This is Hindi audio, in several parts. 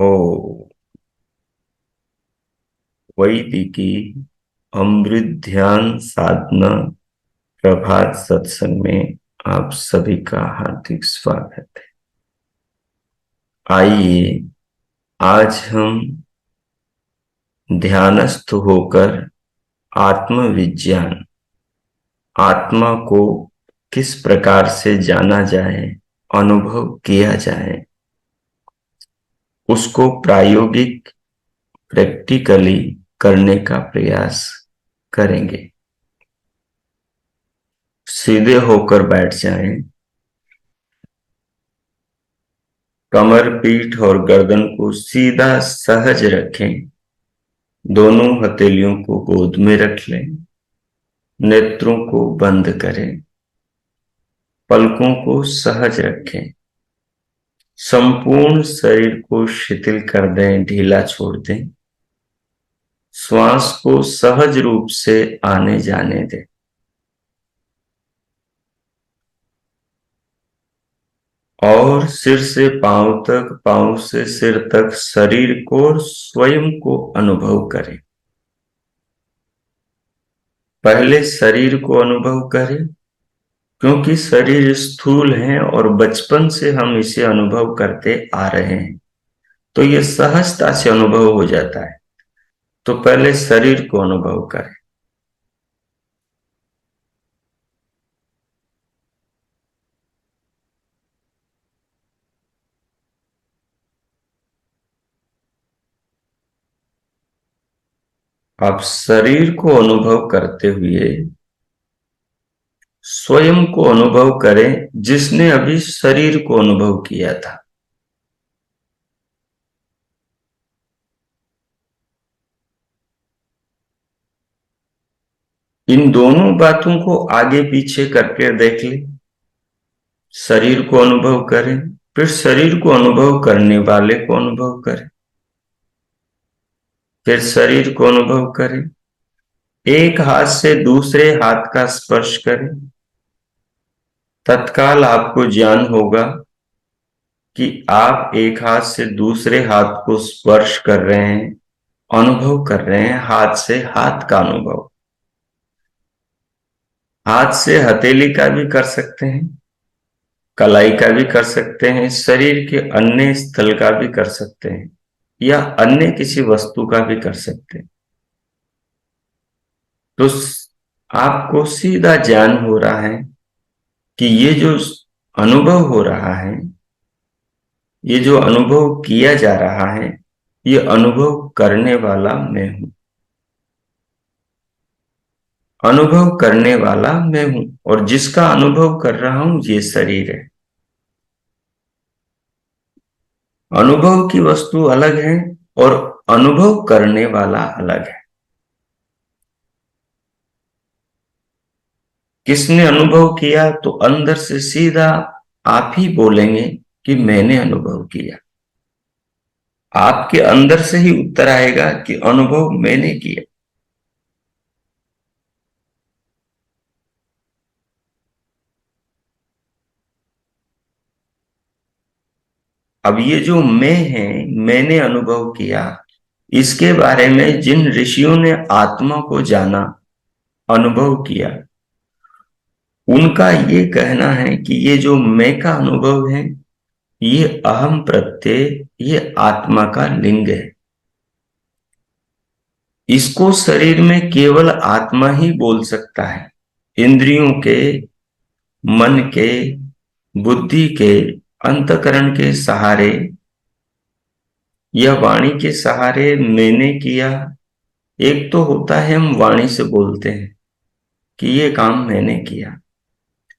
ओ वैदिकी अमृत ध्यान साधना प्रभात सत्संग में आप सभी का हार्दिक स्वागत है। आइए आज हम ध्यानस्थ होकर आत्मविज्ञान, आत्मा को किस प्रकार से जाना जाए, अनुभव किया जाए, उसको प्रायोगिक प्रैक्टिकली करने का प्रयास करेंगे। सीधे होकर बैठ जाएं, कमर, पीठ और गर्दन को सीधा सहज रखें। दोनों हथेलियों को गोद में रख लें। नेत्रों को बंद करें। पलकों को सहज रखें। संपूर्ण शरीर को शिथिल कर दें, ढीला छोड़ दें। श्वास को सहज रूप से आने जाने दें। और सिर से पांव तक, पांव से सिर तक शरीर को और स्वयं को अनुभव करें। पहले शरीर को अनुभव करें, क्योंकि शरीर स्थूल है और बचपन से हम इसे अनुभव करते आ रहे हैं, तो ये सहजता से अनुभव हो जाता है। तो पहले शरीर को अनुभव करें। आप शरीर को अनुभव करते हुए स्वयं को अनुभव करें, जिसने अभी शरीर को अनुभव किया था। इन दोनों बातों को आगे पीछे करके देख लें। शरीर को अनुभव करें, फिर शरीर को अनुभव करने वाले को अनुभव करें, फिर शरीर को अनुभव करें। एक हाथ से दूसरे हाथ का स्पर्श करें। तत्काल आपको ज्ञान होगा कि आप एक हाथ से दूसरे हाथ को स्पर्श कर रहे हैं, अनुभव कर रहे हैं, हाथ से हाथ का अनुभव। हाथ से हथेली का भी कर सकते हैं, कलाई का भी कर सकते हैं, शरीर के अन्य स्थल का भी कर सकते हैं, या अन्य किसी वस्तु का भी कर सकते हैं। तो आपको सीधा ज्ञान हो रहा है कि ये जो अनुभव हो रहा है, ये जो अनुभव किया जा रहा है, ये अनुभव करने वाला मैं हूं। अनुभव करने वाला मैं हूं, और जिसका अनुभव कर रहा हूं ये शरीर है। अनुभव की वस्तु अलग है और अनुभव करने वाला अलग है। किसने अनुभव किया, तो अंदर से सीधा आप ही बोलेंगे कि मैंने अनुभव किया। आपके अंदर से ही उत्तर आएगा कि अनुभव मैंने किया। अब ये जो मैं है, मैंने अनुभव किया, इसके बारे में जिन ऋषियों ने आत्मा को जाना, अनुभव किया, उनका ये कहना है कि ये जो मैं का अनुभव है, ये अहम प्रत्यय, ये आत्मा का लिंग है। इसको शरीर में केवल आत्मा ही बोल सकता है। इंद्रियों के, मन के, बुद्धि के, अंतकरण के सहारे या वाणी के सहारे मैंने किया। एक तो होता है हम वाणी से बोलते हैं कि ये काम मैंने किया,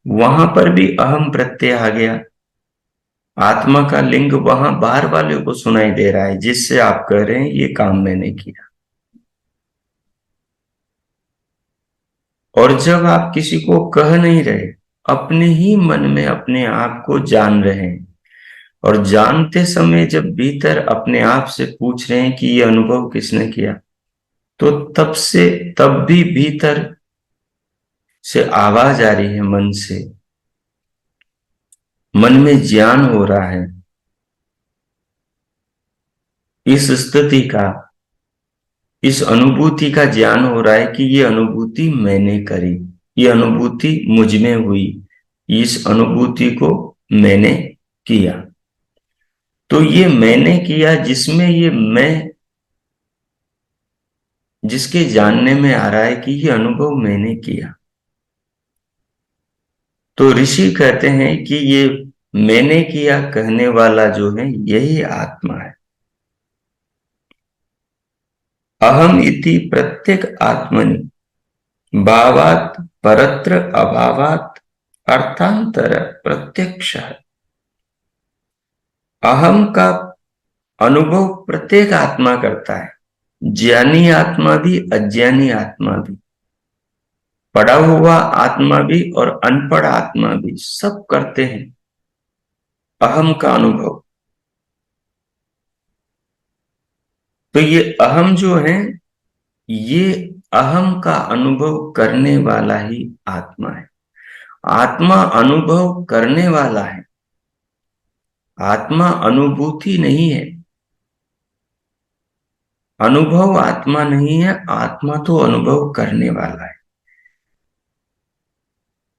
वहां पर भी अहम प्रत्यय आ गया। आत्मा का लिंग वहां बाहर वाले को सुनाई दे रहा है, जिससे आप कह रहे हैं ये काम मैंने किया। और जब आप किसी को कह नहीं रहे, अपने ही मन में अपने आप को जान रहे हैं, और जानते समय जब भीतर अपने आप से पूछ रहे हैं कि ये अनुभव किसने किया, तो तब से तब भी भीतर से आवाज आ रही है, मन से। मन में ज्ञान हो रहा है इस स्थिति का, इस अनुभूति का ज्ञान हो रहा है कि ये अनुभूति मैंने करी, ये अनुभूति मुझ में हुई, इस अनुभूति को मैंने किया। तो ये मैंने किया जिसमें ये मैं, जिसके जानने में आ रहा है कि ये अनुभव मैंने किया। तो ऋषि कहते हैं कि ये मैंने किया कहने वाला जो है यही आत्मा है। अहम इति प्रत्येक आत्मनि भावात परत्र अभावात अर्थांतर प्रत्यक्ष। अहम का अनुभव प्रत्येक आत्मा करता है, ज्ञानी आत्मा भी, अज्ञानी आत्मा भी, पढ़ा हुआ आत्मा भी और अनपढ़ आत्मा भी, सब करते हैं अहम का अनुभव। तो ये अहम जो है, ये अहम का अनुभव करने वाला ही आत्मा है। आत्मा अनुभव करने वाला है, आत्मा अनुभूति नहीं है। अनुभव आत्मा नहीं है, आत्मा तो अनुभव करने वाला है।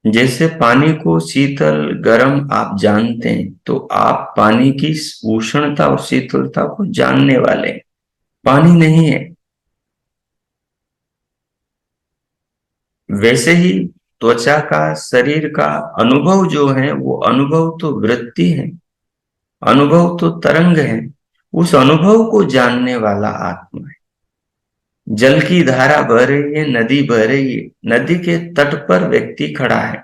जैसे पानी को शीतल गर्म आप जानते हैं, तो आप पानी की उष्णता और शीतलता को जानने वाले हैं, पानी नहीं है। वैसे ही त्वचा का, शरीर का अनुभव जो है, वो अनुभव तो वृत्ति है, अनुभव तो तरंग है। उस अनुभव को जानने वाला आत्मा है। जल की धारा बह रही है, नदी बह रही है, नदी के तट पर व्यक्ति खड़ा है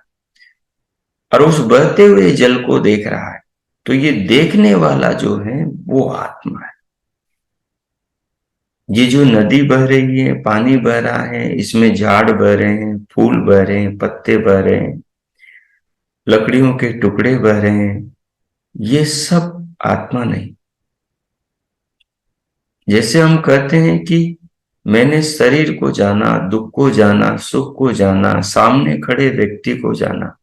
और उस बहते हुए जल को देख रहा है। तो ये देखने वाला जो है वो आत्मा है। ये जो नदी बह रही है, पानी बह रहा है, इसमें झाड़ बह रहे हैं, फूल बह रहे हैं, पत्ते बह रहे हैं, लकड़ियों के टुकड़े बह रहे हैं, ये सब आत्मा नहीं। जैसे हम कहते हैं कि मैंने शरीर को जाना, दुख को जाना, सुख को जाना, सामने खड़े व्यक्ति को जाना,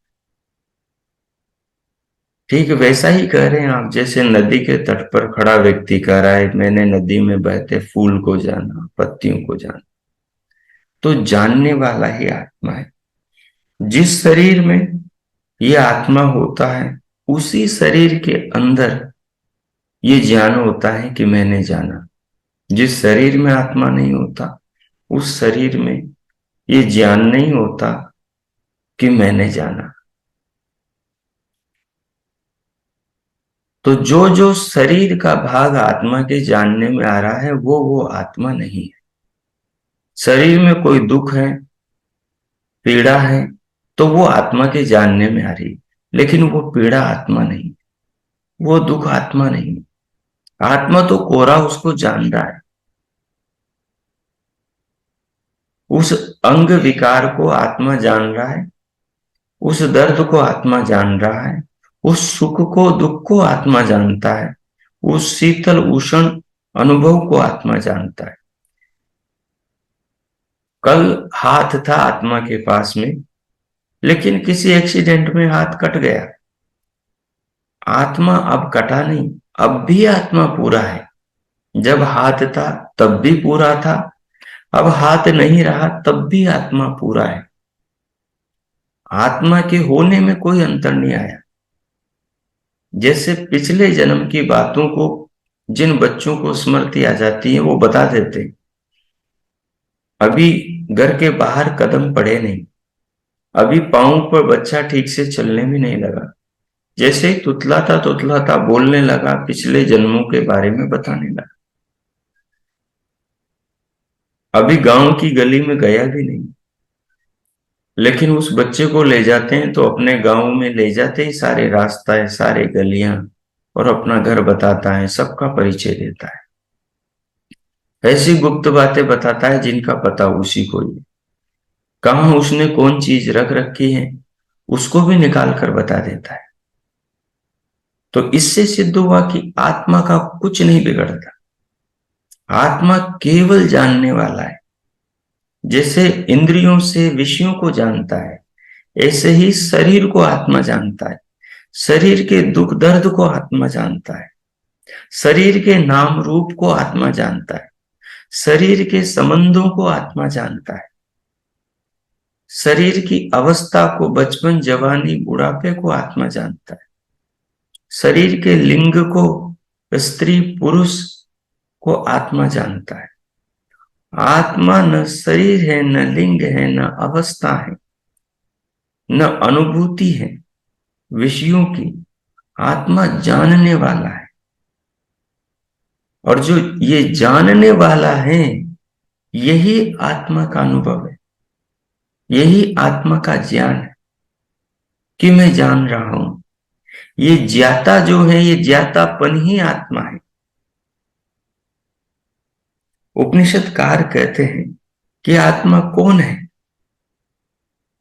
ठीक वैसा ही कह रहे हैं आप। जैसे नदी के तट पर खड़ा व्यक्ति कह रहा है मैंने नदी में बहते फूल को जाना, पत्तियों को जाना, तो जानने वाला ही आत्मा है। जिस शरीर में ये आत्मा होता है, उसी शरीर के अंदर ये ज्ञान होता है कि मैंने जाना। जिस शरीर में आत्मा नहीं होता, उस शरीर में ये ज्ञान नहीं होता कि मैंने जाना। तो जो जो शरीर का भाग आत्मा के जानने में आ रहा है, वो आत्मा नहीं है। शरीर में कोई दुख है, पीड़ा है, तो वो आत्मा के जानने में आ रही है, लेकिन वो पीड़ा आत्मा नहीं, वो दुख आत्मा नहीं। आत्मा तो कोरा उसको जान रहा है। उस अंग विकार को आत्मा जान रहा है, उस दर्द को आत्मा जान रहा है, उस सुख को, दुख को आत्मा जानता है, उस शीतल उष्ण अनुभव को आत्मा जानता है। कल हाथ था आत्मा के पास में, लेकिन किसी एक्सीडेंट में हाथ कट गया। आत्मा अब कटा नहीं, अब भी आत्मा पूरा है। जब हाथ था तब भी पूरा था, अब हाथ नहीं रहा तब भी आत्मा पूरा है। आत्मा के होने में कोई अंतर नहीं आया। जैसे पिछले जन्म की बातों को जिन बच्चों को स्मृति आ जाती है, वो बता देते हैं। अभी घर के बाहर कदम पड़े नहीं, अभी पांव पर बच्चा ठीक से चलने भी नहीं लगा, जैसे ही तुतलाता बोलने लगा, पिछले जन्मों के बारे में बताने लगा। अभी गांव की गली में गया भी नहीं, लेकिन उस बच्चे को ले जाते हैं तो अपने गांव में ले जाते ही सारे रास्ता है, सारे गलियां, और अपना घर बताता है, सबका परिचय देता है। ऐसी गुप्त बातें बताता है जिनका पता उसी को ही। कहाँ उसने कौन चीज रख रखी है, उसको भी निकाल कर बता देता है। तो इससे सिद्ध हुआ कि आत्मा का कुछ नहीं बिगड़ता, आत्मा केवल जानने वाला है। जैसे इंद्रियों से विषयों को जानता है, ऐसे ही शरीर को आत्मा जानता है, शरीर के दुख दर्द को आत्मा जानता है। शरीर के नाम रूप को आत्मा जानता है, शरीर के संबंधों को आत्मा जानता है, शरीर की अवस्था को, बचपन, जवानी, बुढ़ापे को आत्मा जानता है, शरीर के लिंग को, स्त्री पुरुष को आत्मा जानता है। आत्मा न शरीर है, न लिंग है, न अवस्था है, न अनुभूति है विषयों की। आत्मा जानने वाला है, और जो ये जानने वाला है, यही आत्मा का अनुभव है, यही आत्मा का ज्ञान है कि मैं जान रहा हूं। ये ज्ञाता जो है, ये ज्ञातापन ही आत्मा है। उपनिषदकार कहते हैं कि आत्मा कौन है,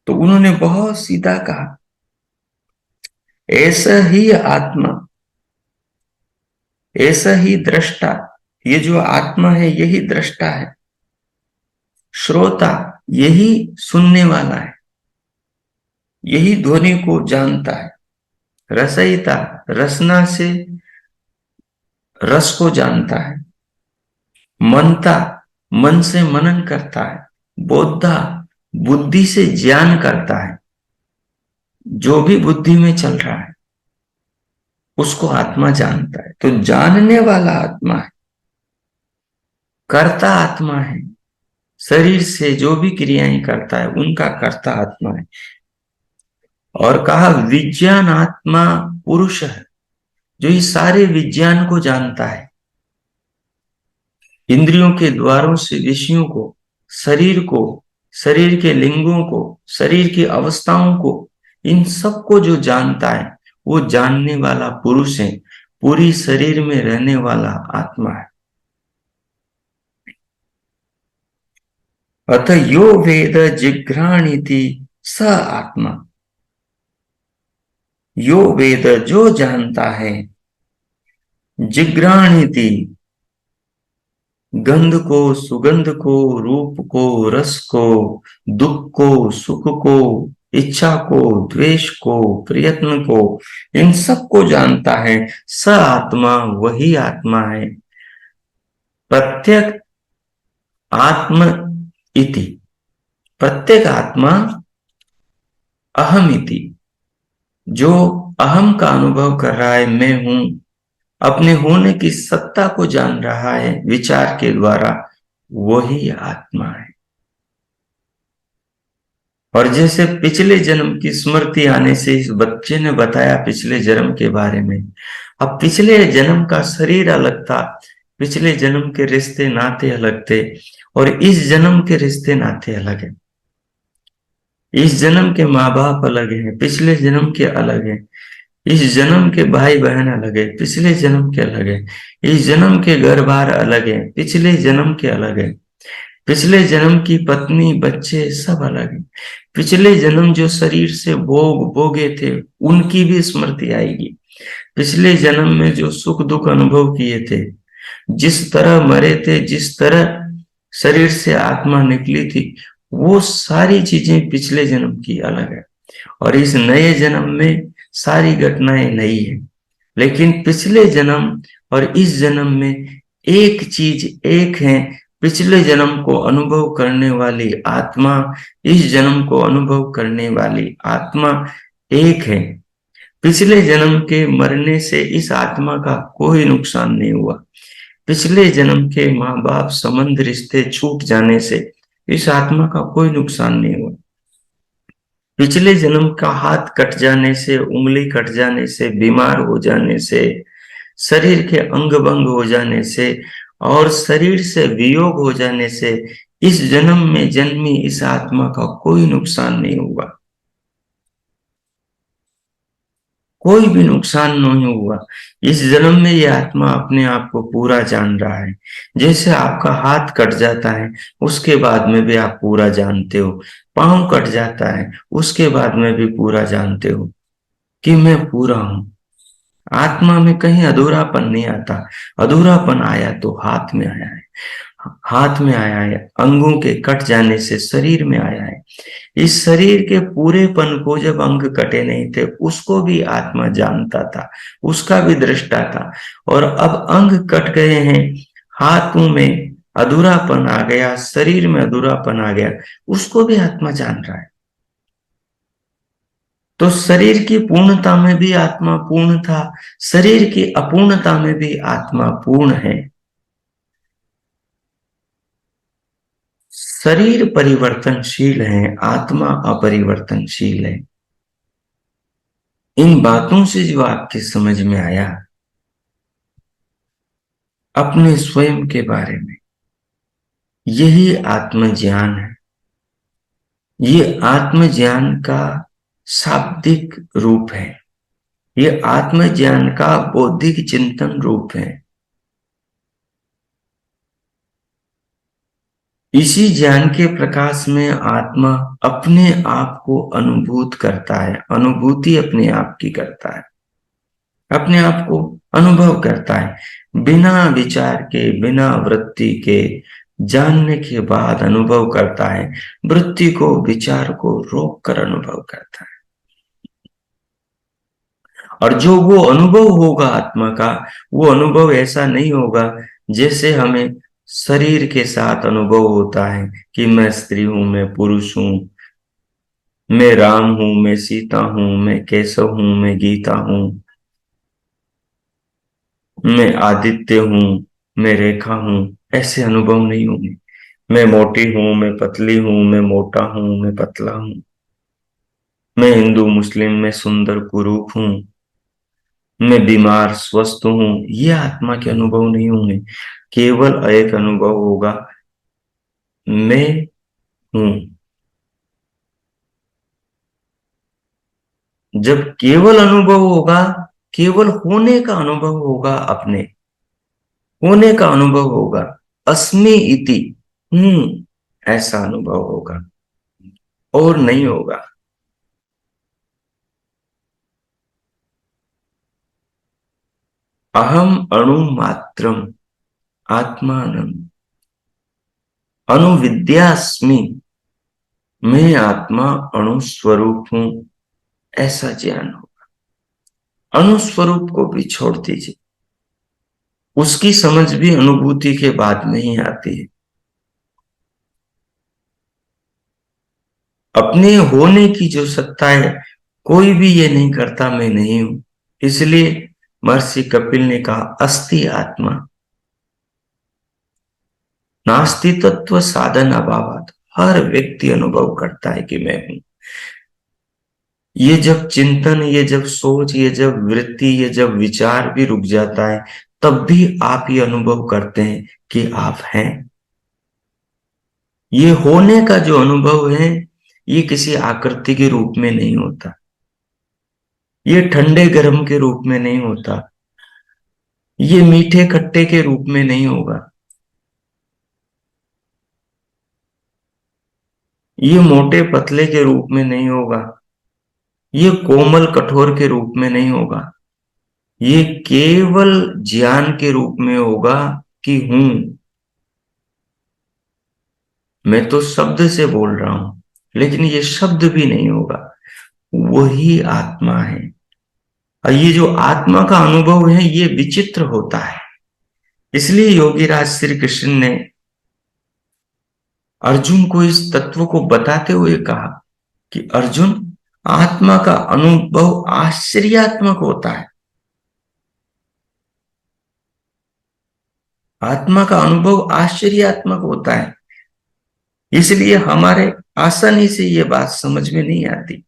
तो उन्होंने बहुत सीधा कहा, ऐसा ही आत्मा, ऐसा ही दृष्टा। ये जो आत्मा है यही दृष्टा है, श्रोता यही सुनने वाला है, यही ध्वनि को जानता है, रसयिता रसना से रस को जानता है, मनता मन से मनन करता है, बोधा बुद्धि से ज्ञान करता है। जो भी बुद्धि में चल रहा है उसको आत्मा जानता है। तो जानने वाला आत्मा है, कर्ता आत्मा है, शरीर से जो भी क्रियाएं करता है उनका कर्ता आत्मा है। और कहा विज्ञान आत्मा पुरुष है, जो इस सारे विज्ञान को जानता है, इंद्रियों के द्वारों से विषयों को, शरीर को, शरीर के लिंगों को, शरीर की अवस्थाओं को, इन सब को जो जानता है वो जानने वाला पुरुष है, पूरी शरीर में रहने वाला आत्मा है। अतः यो वेद जिघ्राणीति स आत्मा। यो वेद जो जानता है, जिघ्राणीति गंध को, सुगंध को, रूप को, रस को, दुख को, सुख को, इच्छा को, द्वेष को, प्रयत्न को, इन सब को जानता है, स आत्मा वही आत्मा है। प्रत्येक आत्म इति, प्रत्येक आत्मा अहम इति, जो अहम का अनुभव कर रहा है, मैं हूं, अपने होने की सत्ता को जान रहा है विचार के द्वारा, वही आत्मा है। और जैसे पिछले जन्म की स्मृति आने से इस बच्चे ने बताया पिछले जन्म के बारे में, अब पिछले जन्म का शरीर अलग था, पिछले जन्म के रिश्ते नाते अलग थे, और इस जन्म के रिश्ते नाते अलग है। इस जन्म के माँ बाप अलग हैं, पिछले जन्म के अलग हैं। इस जन्म के भाई बहन अलग है, पिछले जन्म के अलग है। इस जन्म के घर बार अलग है, पिछले जन्म के अलग है। पिछले जन्म की पत्नी बच्चे सब अलग है। पिछले जन्म जो शरीर से भोग भोगे थे उनकी भी स्मृति आएगी। पिछले जन्म में जो सुख दुख अनुभव किए थे, जिस तरह मरे थे, जिस तरह शरीर से आत्मा निकली थी, वो सारी चीजें पिछले जन्म की अलग है। और इस नए जन्म में सारी घटनाएं नई है, लेकिन पिछले जन्म और इस जन्म में एक चीज एक है। पिछले जन्म को अनुभव करने वाली आत्मा, इस जन्म को अनुभव करने वाली आत्मा एक है। पिछले जन्म के मरने से इस आत्मा का कोई नुकसान नहीं हुआ। पिछले जन्म के माँ बाप संबंध रिश्ते छूट जाने से इस आत्मा का कोई नुकसान नहीं हुआ। पिछले जन्म का हाथ कट जाने से, उंगली कट जाने से, बीमार हो जाने से, शरीर के अंग भंग हो जाने से और शरीर से वियोग हो जाने से इस जन्म में जन्मी इस आत्मा का कोई नुकसान नहीं हुआ, कोई भी नुकसान नहीं हुआ। इस जन्म में यह आत्मा अपने आप को पूरा जान रहा है। जैसे आपका हाथ कट जाता है उसके बाद में भी आप पूरा जानते हो, पांव कट जाता है उसके बाद में भी पूरा जानते हो कि मैं पूरा हूं। आत्मा में कहीं अधूरापन नहीं आता। अधूरापन आया तो हाथ में आया है, हाथ में आया है, अंगों के कट जाने से शरीर में आया है। इस शरीर के पूरेपन को जब अंग कटे नहीं थे उसको भी आत्मा जानता था, उसका भी दृष्टा था। और अब अंग कट गए हैं, हाथों में अधूरापन आ गया, शरीर में अधूरापन आ गया, उसको भी आत्मा जान रहा है। तो शरीर की पूर्णता में भी आत्मा पूर्ण था, शरीर की अपूर्णता में भी आत्मा पूर्ण है। शरीर परिवर्तनशील है, आत्मा अपरिवर्तनशील है। इन बातों से जो आपके समझ में आया अपने स्वयं के बारे में, यही आत्मज्ञान है। ये आत्मज्ञान का शाब्दिक रूप है, ये आत्मज्ञान का बौद्धिक चिंतन रूप है। इसी ज्ञान के प्रकाश में आत्मा अपने आप को अनुभूत करता है, अनुभूति अपने आप की करता है, अपने आप को अनुभव करता है, बिना विचार के, बिना वृत्ति के, जानने के बाद अनुभव करता है, वृत्ति को, विचार को रोक कर अनुभव करता है। और जो वो अनुभव होगा आत्मा का, वो अनुभव ऐसा नहीं होगा जैसे हमें शरीर के साथ अनुभव होता है कि मैं स्त्री हूं, मैं पुरुष हूं, मैं राम हूं, मैं सीता हूं, मैं केशव हूं, मैं गीता हूं, मैं आदित्य हूं, मैं रेखा हूं। ऐसे अनुभव नहीं होंगे। मैं मोटी हूं, मैं पतली हूं, मैं मोटा हूं, मैं पतला हूं, मैं हिंदू मुस्लिम, मैं सुंदर कुरूप हूं, मैं बीमार स्वस्थ हूं। ये आत्मा के अनुभव नहीं होंगे। केवल एक अनुभव होगा, मैं हूं। जब केवल अनुभव होगा, केवल होने का अनुभव होगा, अपने होने का अनुभव होगा, अस्मि इति, ऐसा अनुभव होगा, और नहीं होगा। अहम अणु मात्रम आत्मानम अणुविद्यास्मि, मैं आत्मा अणु स्वरूप हूं, ऐसा ज्ञान हो। अणु स्वरूप को भी छोड़ दीजिए, उसकी समझ भी अनुभूति के बाद में ही आती है। अपने होने की जो सत्ता है, कोई भी ये नहीं करता मैं नहीं हूं। इसलिए महर्षि कपिल ने कहा अस्ति आत्मा नास्ति तत्व साधन अभावात। हर व्यक्ति अनुभव करता है कि मैं हूं। ये जब चिंतन, ये जब सोच, ये जब वृत्ति, ये जब विचार भी रुक जाता है, तब भी आप ये अनुभव करते हैं कि आप हैं। ये होने का जो अनुभव है, ये किसी आकृति के रूप में नहीं होता, ये ठंडे गर्म के रूप में नहीं होता, ये मीठे खट्टे के रूप में नहीं होगा, ये मोटे पतले के रूप में नहीं होगा, ये कोमल कठोर के रूप में नहीं होगा। ये केवल ज्ञान के रूप में होगा कि हूं। मैं तो शब्द से बोल रहा हूं, लेकिन ये शब्द भी नहीं होगा, वही आत्मा है। और ये जो आत्मा का अनुभव है, ये विचित्र होता है। इसलिए योगीराज श्री कृष्ण ने अर्जुन को इस तत्व को बताते हुए कहा कि अर्जुन, आत्मा का अनुभव आश्चर्यात्मक होता है। आत्मा का अनुभव आश्चर्यात्मक होता है। इसलिए हमारे आसानी से ये बात समझ में नहीं आती,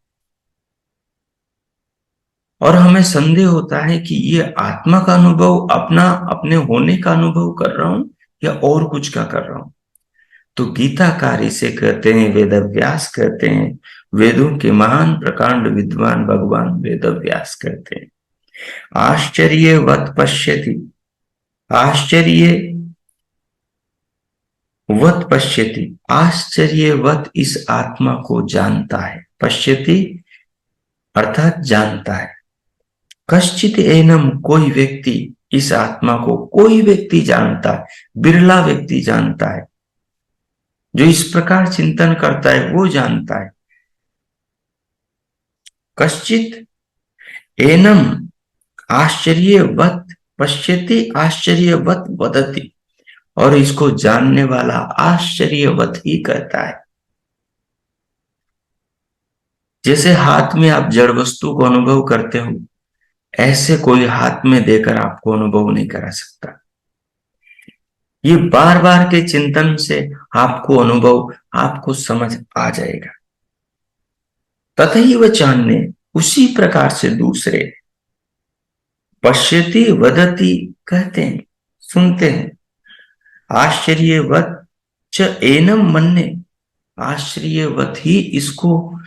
और हमें संदेह होता है कि ये आत्मा का अनुभव अपना, अपने होने का अनुभव कर रहा हूं या और कुछ का कर रहा हूं। तो गीताकार इसे कहते हैं, वेद व्यास कहते हैं, वेदों के महान प्रकांड विद्वान भगवान वेद व्यास कहते हैं। आश्चर्यवत पश्यति, आश्चर्यवत पश्यति, आश्चर्यवत इस आत्मा को जानता है। पश्यति अर्थात जानता है। कश्चित एनम, कोई व्यक्ति इस आत्मा को, कोई व्यक्ति जानता है, बिरला व्यक्ति जानता है। जो इस प्रकार चिंतन करता है वो जानता है। कश्चित एनम आश्चर्यवत पश्यति आश्चर्यवत वदति, और इसको जानने वाला आश्चर्यवत ही कहता है। जैसे हाथ में आप जड़ वस्तु को अनुभव करते हो, ऐसे कोई हाथ में देकर आपको अनुभव नहीं करा सकता। ये बार बार के चिंतन से आपको अनुभव, आपको समझ आ जाएगा। तथैव चान्य, उसी प्रकार से दूसरे, पश्यति वदति कहते हैं, सुनते हैं, आश्चर्यवत च एनम मन्ने, आश्चर्यवत ही इसको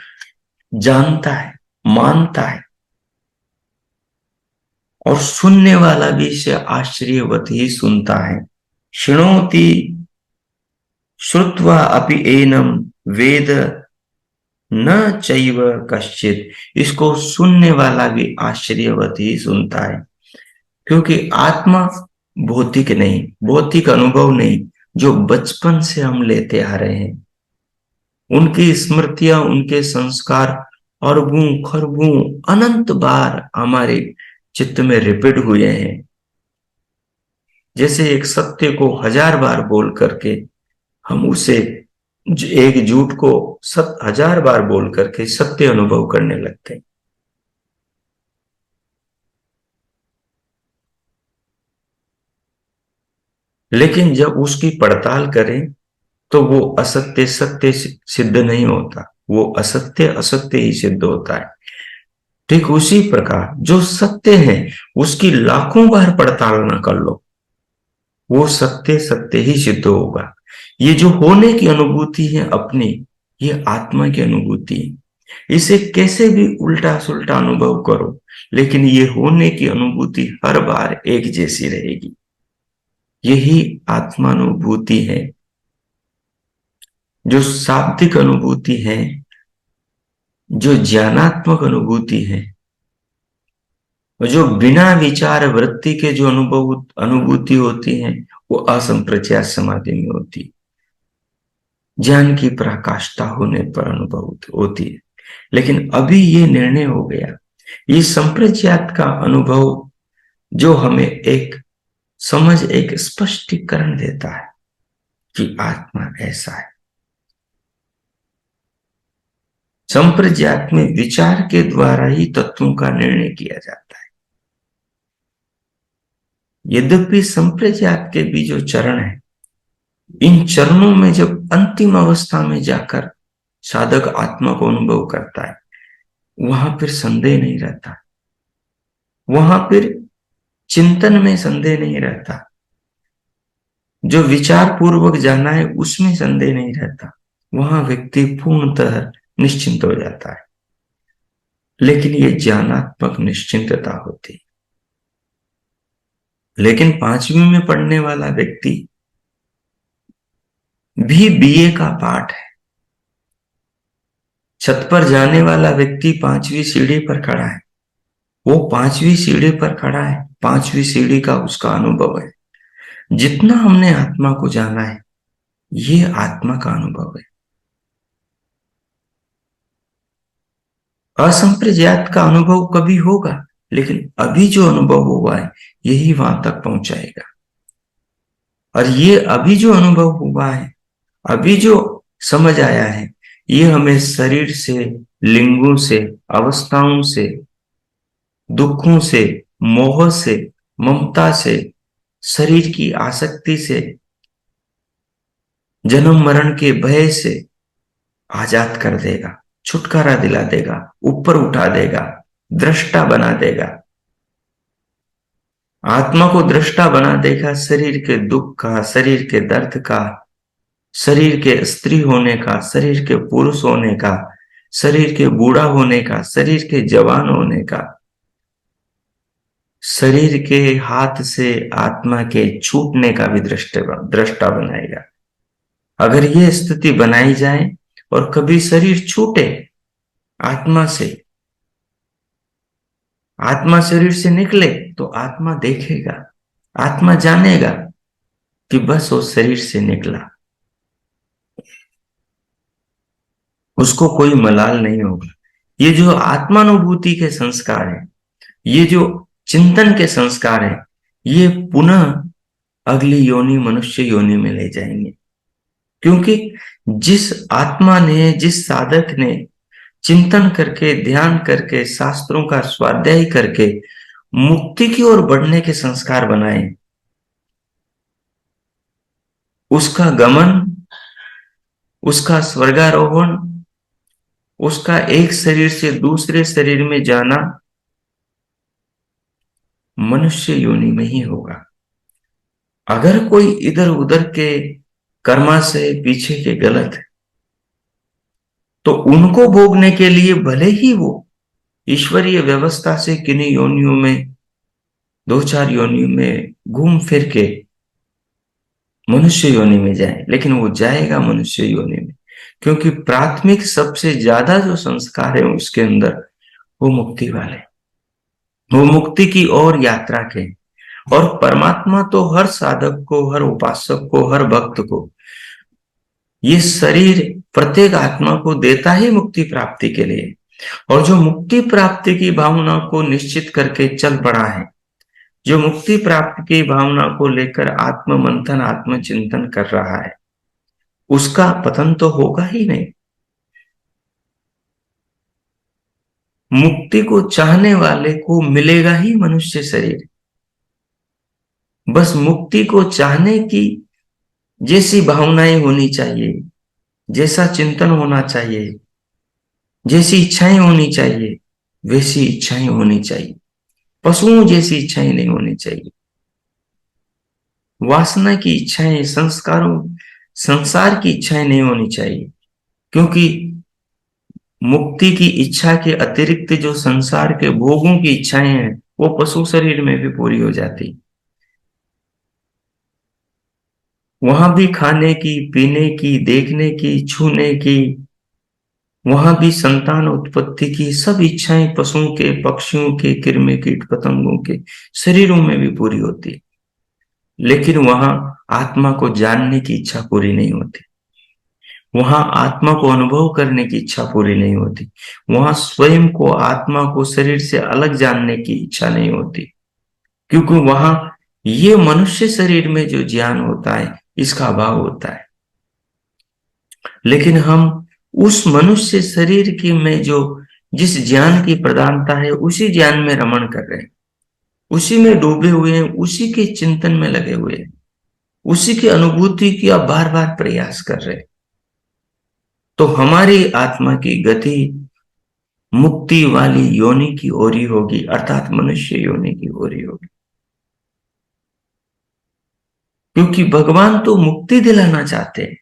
जानता है, मानता है, और सुनने वाला भी इसे आश्चर्यवत ही सुनता है। शृणोति श्रुत्वा अपि एनम वेद न चैव कश्चित, इसको सुनने वाला भी आश्चर्यवत ही सुनता है, क्योंकि आत्मा भौतिक नहीं, भौतिक अनुभव नहीं, जो बचपन से हम लेते आ रहे हैं, उनकी स्मृतियां, उनके संस्कार अरबों खरबों अनंत बार हमारे चित्त में रिपीट हुए हैं। जैसे एक सत्य को 1000 बार बोल करके हम उसे, एक झूठ को 1000 बार बोल करके सत्य अनुभव करने लगते हैं। लेकिन जब उसकी पड़ताल करें तो वो असत्य सत्य सिद्ध नहीं होता, वो असत्य असत्य ही सिद्ध होता है। ठीक उसी प्रकार जो सत्य है उसकी लाखों बार पड़ताल न कर लो, वो सत्य सत्य ही सिद्ध होगा। ये जो होने की अनुभूति है अपनी, ये आत्मा की अनुभूति है। इसे कैसे भी उल्टा सुल्टा अनुभव करो, लेकिन ये होने की अनुभूति हर बार एक जैसी रहेगी। यही आत्मानुभूति है। जो शाब्दिक अनुभूति है, जो ज्ञानात्मक अनुभूति है, जो बिना विचार वृत्ति के जो अनुभूति होती है, वो असंप्रज्ञात समाधि में होती है। ज्ञान की पराकाष्ठा होने पर अनुभव होती है। लेकिन अभी ये निर्णय हो गया, ये संप्रज्ञात का अनुभव जो हमें एक समझ, एक स्पष्टीकरण देता है कि आत्मा ऐसा है। संप्रज्ञात में विचार के द्वारा ही तत्वों का निर्णय किया जाता है। यद्यपि संप्रज्ञात के भी जो चरण है, इन चरणों में जब अंतिम अवस्था में जाकर साधक आत्मा को अनुभव करता है, वहां फिर संदेह नहीं रहता, वहां फिर चिंतन में संदेह नहीं रहता, जो विचार पूर्वक जाना है उसमें संदेह नहीं रहता, वहां व्यक्ति पूर्णतः निश्चिंत हो जाता है। लेकिन ये ज्ञानात्मक निश्चिंतता होती है। लेकिन 5वीं में पढ़ने वाला व्यक्ति भी बीए का पाठ है। छत पर जाने वाला व्यक्ति 5वीं सीढ़ी पर खड़ा है, वो 5वीं सीढ़ी पर खड़ा है, 5वीं सीढ़ी का उसका अनुभव है। जितना हमने आत्मा को जाना है, ये आत्मा का अनुभव है। असंप्रज्ञात का अनुभव कभी होगा, लेकिन अभी जो अनुभव हुआ है यही वहां तक पहुंचाएगा। और ये अभी जो अनुभव हुआ है, अभी जो समझ आया है, ये हमें शरीर से, लिंगों से, अवस्थाओं से, दुखों से, मोह से, ममता से, शरीर की आसक्ति से, जन्म मरण के भय से आजाद कर देगा, छुटकारा दिला देगा, ऊपर उठा देगा, दृष्टा बना देगा। आत्मा को दृष्टा बना देगा शरीर के दुख का, शरीर के दर्द का, शरीर के स्त्री होने का, शरीर के पुरुष होने का, शरीर के बूढ़ा होने का, शरीर के जवान होने का, शरीर के हाथ से आत्मा के छूटने का भी दृष्टा बनाएगा। अगर यह स्थिति बनाई जाए और कभी शरीर छूटे आत्मा से, आत्मा शरीर से निकले, तो आत्मा देखेगा, आत्मा जानेगा कि बस वो शरीर से निकला, उसको कोई मलाल नहीं होगा। ये जो आत्मानुभूति के संस्कार है, ये जो चिंतन के संस्कार है, ये पुनः अगली योनि मनुष्य योनि में ले जाएंगे। क्योंकि जिस आत्मा ने, जिस साधक ने चिंतन करके, ध्यान करके, शास्त्रों का स्वाध्याय करके मुक्ति की ओर बढ़ने के संस्कार बनाए, उसका गमन, उसका स्वर्गारोहण, उसका एक शरीर से दूसरे शरीर में जाना मनुष्य योनि में ही होगा। अगर कोई इधर उधर के कर्मा से पीछे के गलत है, तो उनको भोगने के लिए भले ही वो ईश्वरीय व्यवस्था से किन्हीं योनियों में, दो चार योनियों में घूम फिर के मनुष्य योनि में जाए, लेकिन वो जाएगा मनुष्य योनि में, क्योंकि प्राथमिक सबसे ज्यादा जो संस्कार है उसके अंदर वो मुक्ति वाले, वो मुक्ति की ओर यात्रा के। और परमात्मा तो हर साधक को, हर उपासक को, हर भक्त को ये शरीर प्रत्येक आत्मा को देता ही मुक्ति प्राप्ति के लिए। और जो मुक्ति प्राप्ति की भावना को निश्चित करके चल पड़ा है, जो मुक्ति प्राप्ति की भावना को लेकर आत्म मंथन, आत्मचिंतन कर रहा है, उसका पतन तो होगा ही नहीं। मुक्ति को चाहने वाले को मिलेगा ही मनुष्य शरीर। बस मुक्ति को चाहने की जैसी भावनाएं होनी चाहिए, जैसा चिंतन होना चाहिए, जैसी इच्छाएं होनी चाहिए, वैसी इच्छाएं होनी चाहिए। पशुओं जैसी इच्छाएं नहीं होनी चाहिए। वासना की इच्छाएं, संसार की इच्छाएं नहीं होनी चाहिए। क्योंकि मुक्ति की इच्छा के अतिरिक्त जो संसार के भोगों की इच्छाएं हैं, वो पशु शरीर में भी पूरी हो जाती। वहां भी खाने की, पीने की, देखने की, छूने की, वहां भी संतान उत्पत्ति की सब इच्छाएं पशुओं के, पक्षियों के, कृमि कीट पतंगों के शरीरों में भी पूरी होती। लेकिन वहां आत्मा को जानने की इच्छा पूरी नहीं होती, वहां आत्मा को अनुभव करने की इच्छा पूरी नहीं होती, वहां स्वयं को, आत्मा को शरीर से अलग जानने की इच्छा नहीं होती। क्योंकि वहां ये मनुष्य शरीर में जो ज्ञान होता है, इसका अभाव होता है। लेकिन हम उस मनुष्य शरीर की में जो जिस ज्ञान की प्रधानता है, उसी ज्ञान में रमण कर रहे हैं, उसी में डूबे हुए हैं, उसी के चिंतन में लगे हुए हैं, उसी की अनुभूति की आप बार बार प्रयास कर रहे हैं। तो हमारी आत्मा की गति मुक्ति वाली योनि की ओर ही होगी, अर्थात मनुष्य योनि की ओर ही होगी। क्योंकि भगवान तो मुक्ति दिलाना चाहते हैं,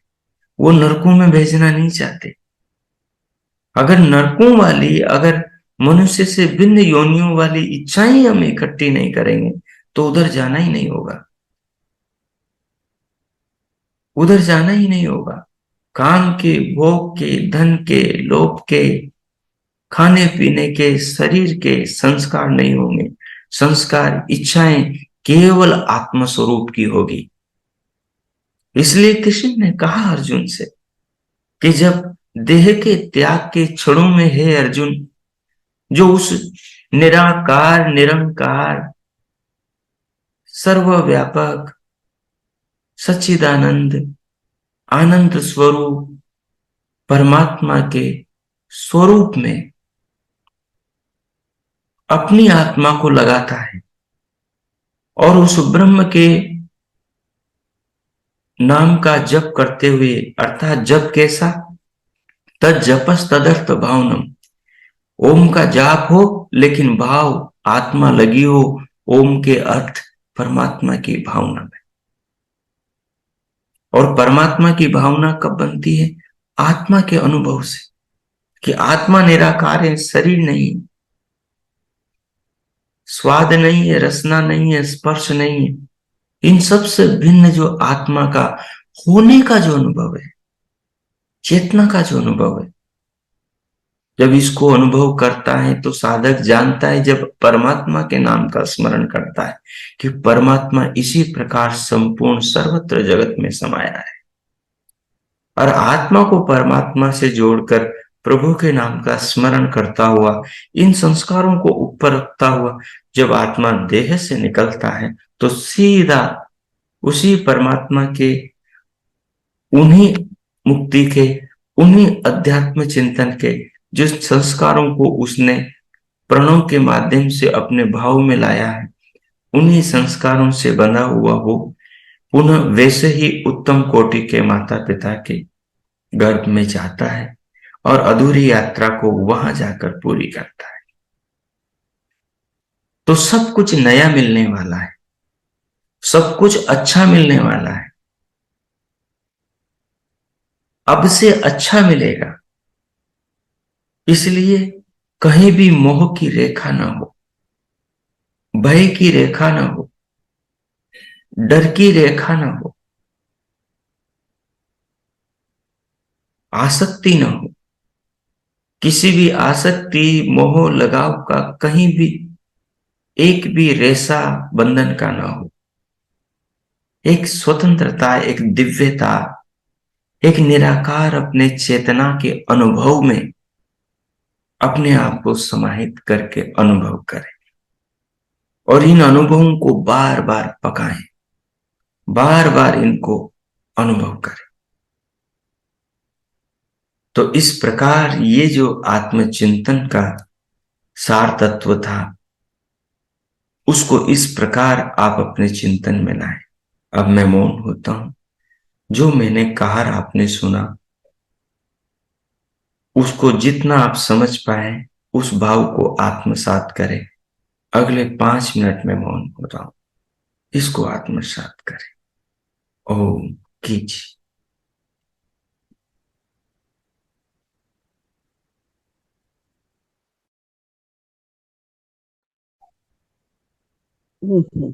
वो नरकों में भेजना नहीं चाहते। अगर नरकों वाली, अगर मनुष्य से भिन्न योनियों वाली इच्छाएं हम इकट्ठी नहीं करेंगे, तो उधर जाना ही नहीं होगा, उधर जाना ही नहीं होगा। काम के, भोग के, धन के, लोभ के, खाने पीने के, शरीर के संस्कार नहीं होंगे। संस्कार, इच्छाएं केवल आत्मस्वरूप की होगी। इसलिए कृष्ण ने कहा अर्जुन से कि जब देह के त्याग के क्षणों में है अर्जुन, जो उस निराकार, निरंकार, सर्वव्यापक, सच्चिदानंद, आनंद स्वरूप परमात्मा के स्वरूप में अपनी आत्मा को लगाता है और उस ब्रह्म के नाम का जप करते हुए, अर्थात जप कैसा, तद जपस तदर्थ भावनम, ओम का जाप हो लेकिन भाव, आत्मा लगी हो ओम के अर्थ परमात्मा की भावना में। और परमात्मा की भावना कब बनती है? आत्मा के अनुभव से, कि आत्मा निराकार है, शरीर नहीं, स्वाद नहीं है, रसना नहीं है, स्पर्श नहीं है। इन सब से भिन्न जो आत्मा का होने का जो अनुभव है, चेतना का जो अनुभव है, जब इसको अनुभव करता है तो साधक जानता है, जब परमात्मा के नाम का स्मरण करता है, कि परमात्मा इसी प्रकार संपूर्ण सर्वत्र जगत में समाया है। और आत्मा को परमात्मा से जोड़कर प्रभु के नाम का स्मरण करता हुआ, इन संस्कारों को ऊपर रखता हुआ जब आत्मा देह से निकलता है तो सीधा उसी परमात्मा के, उन्हीं मुक्ति के, उन्हीं अध्यात्म चिंतन के जिस संस्कारों को उसने प्रणव के माध्यम से अपने भाव में लाया है, उन्हीं संस्कारों से बना हुआ वो पुनः वैसे ही उत्तम कोटि के माता पिता के गर्भ में जाता है और अधूरी यात्रा को वहां जाकर पूरी करता है। तो सब कुछ नया मिलने वाला है, सब कुछ अच्छा मिलने वाला है, अब से अच्छा मिलेगा। इसलिए कहीं भी मोह की रेखा ना हो, भय की रेखा ना हो, डर की रेखा ना हो, आसक्ति ना हो, किसी भी आसक्ति, मोह, लगाव का कहीं भी एक भी रेशा बंधन का ना हो। एक स्वतंत्रता, एक दिव्यता, एक निराकार अपने चेतना के अनुभव में अपने आप को समाहित करके अनुभव करें और इन अनुभवों को बार बार पकाएं, बार बार इनको अनुभव करें। तो इस प्रकार ये जो आत्मचिंतन का सार तत्व था, उसको इस प्रकार आप अपने चिंतन में लाएं। अब मैं मौन होता हूं। जो मैंने कहा आपने सुना, उसको जितना आप समझ पाए उस भाव को आत्मसात करें। अगले 5 मिनट में मौन हो रहा हूं, इसको आत्मसात करें। ओम कीजिए। हम्म।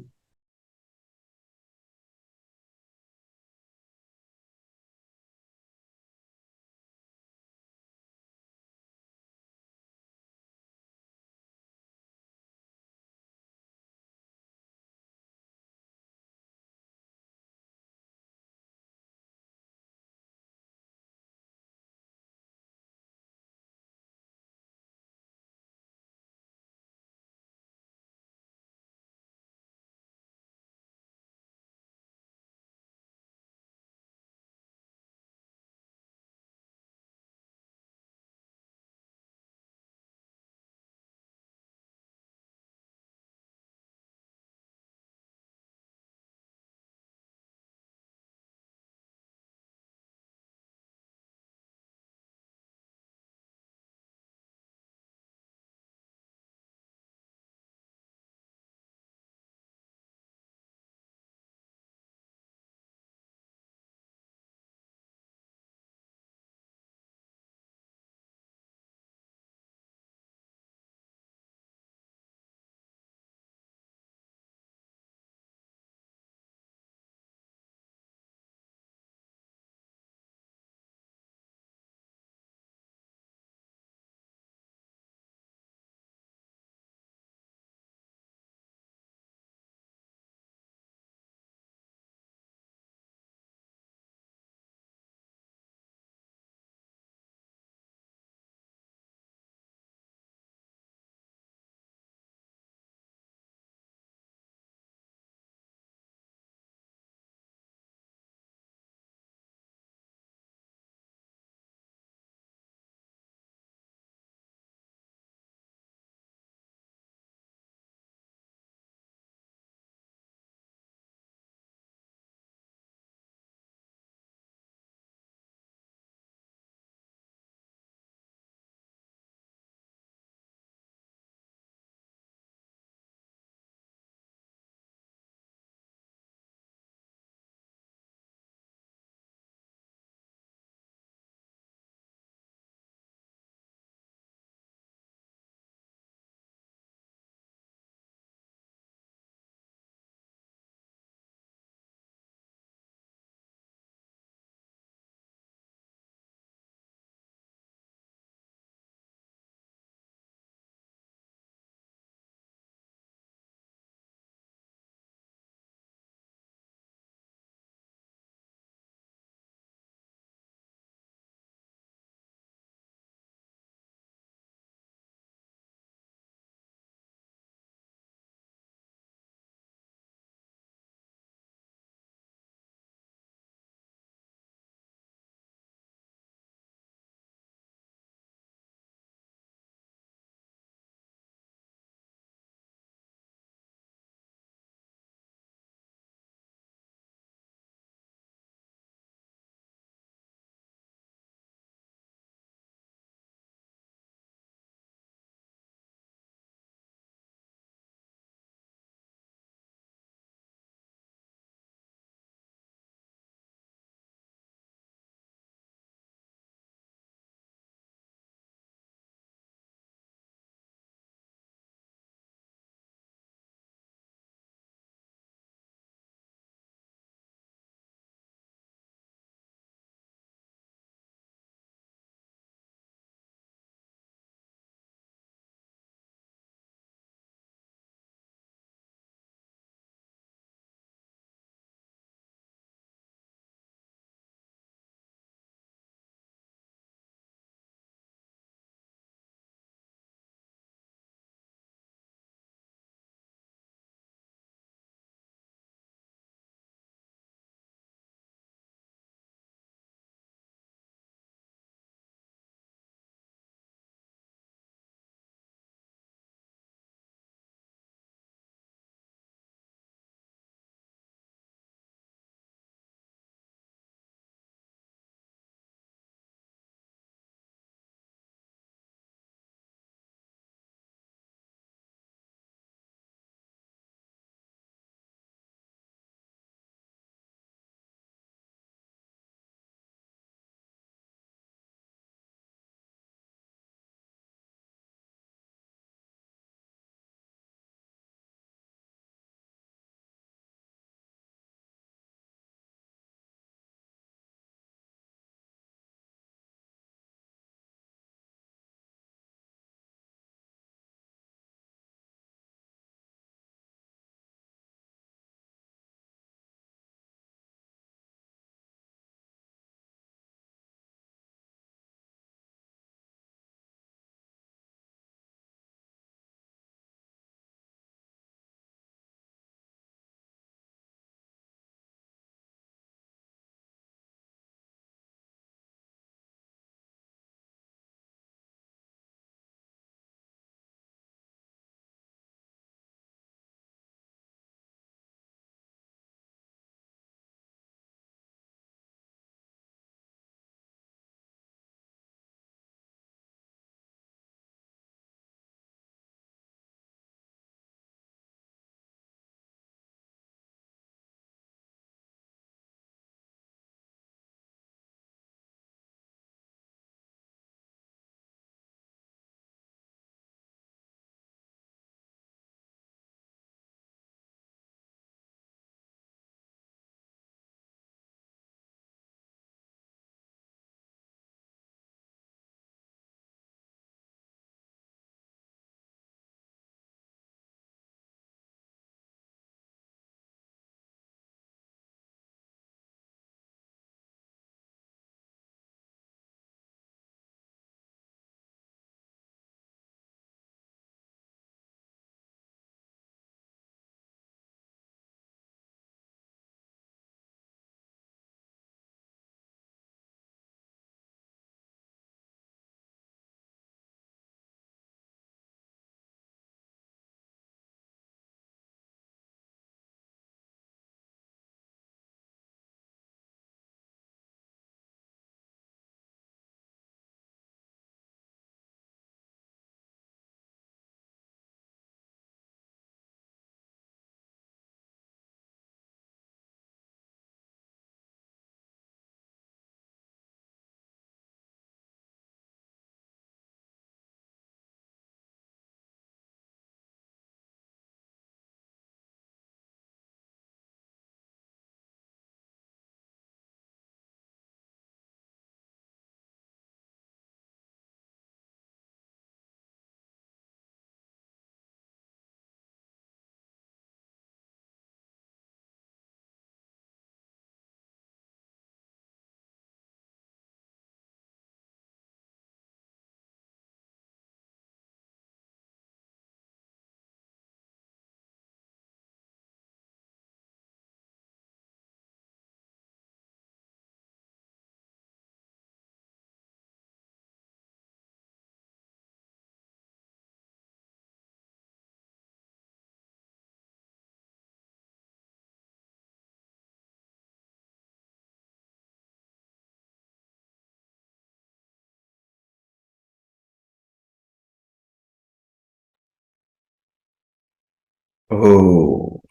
हो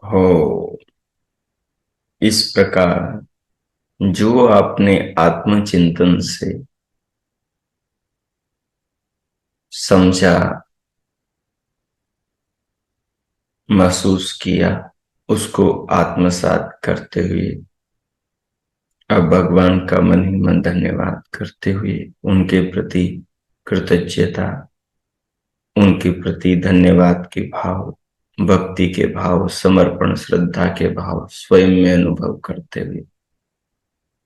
हो। इस प्रकार जो आपने आत्मचिंतन से समझा, महसूस किया, उसको आत्मसात करते हुए अब भगवान का मन ही मन धन्यवाद करते हुए, उनके प्रति कृतज्ञता, उनके प्रति धन्यवाद के भाव, भक्ति के भाव, समर्पण श्रद्धा के भाव स्वयं में अनुभव करते हुए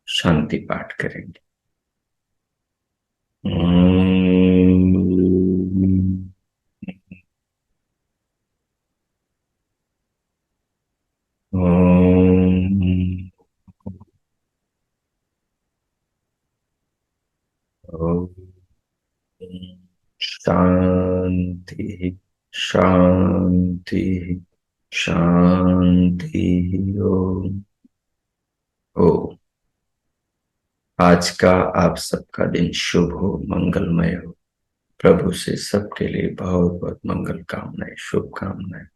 शांति पाठ करेंगे। शांति शांति शांति। ओम। ओ, आज का आप सबका दिन शुभ हो, मंगलमय हो। प्रभु से सबके लिए बहुत बहुत मंगल कामनाएं, शुभकामनाएं।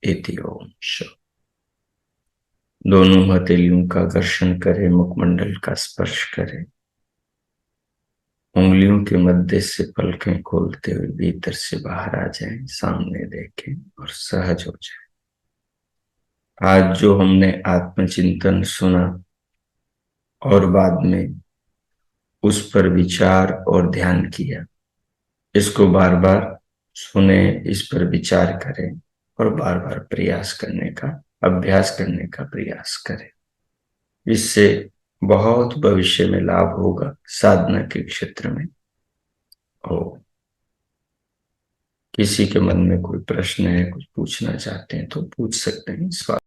इति ओम शांति। दोनों हथेलियों का घर्षण करें, मुखमंडल का स्पर्श करें, उंगलियों के मध्य से पलकें खोलते हुए भीतर से बाहर आ जाएं, सामने देखें और सहज हो जाएं। आज जो हमने आत्मचिंतन सुना और बाद में उस पर विचार और ध्यान किया, इसको बार बार सुने, इस पर विचार करें और बार बार प्रयास करने का, अभ्यास करने का प्रयास करें। इससे बहुत भविष्य में लाभ होगा साधना के क्षेत्र में। और किसी के मन में कोई प्रश्न है, कुछ पूछना चाहते हैं तो पूछ सकते हैं।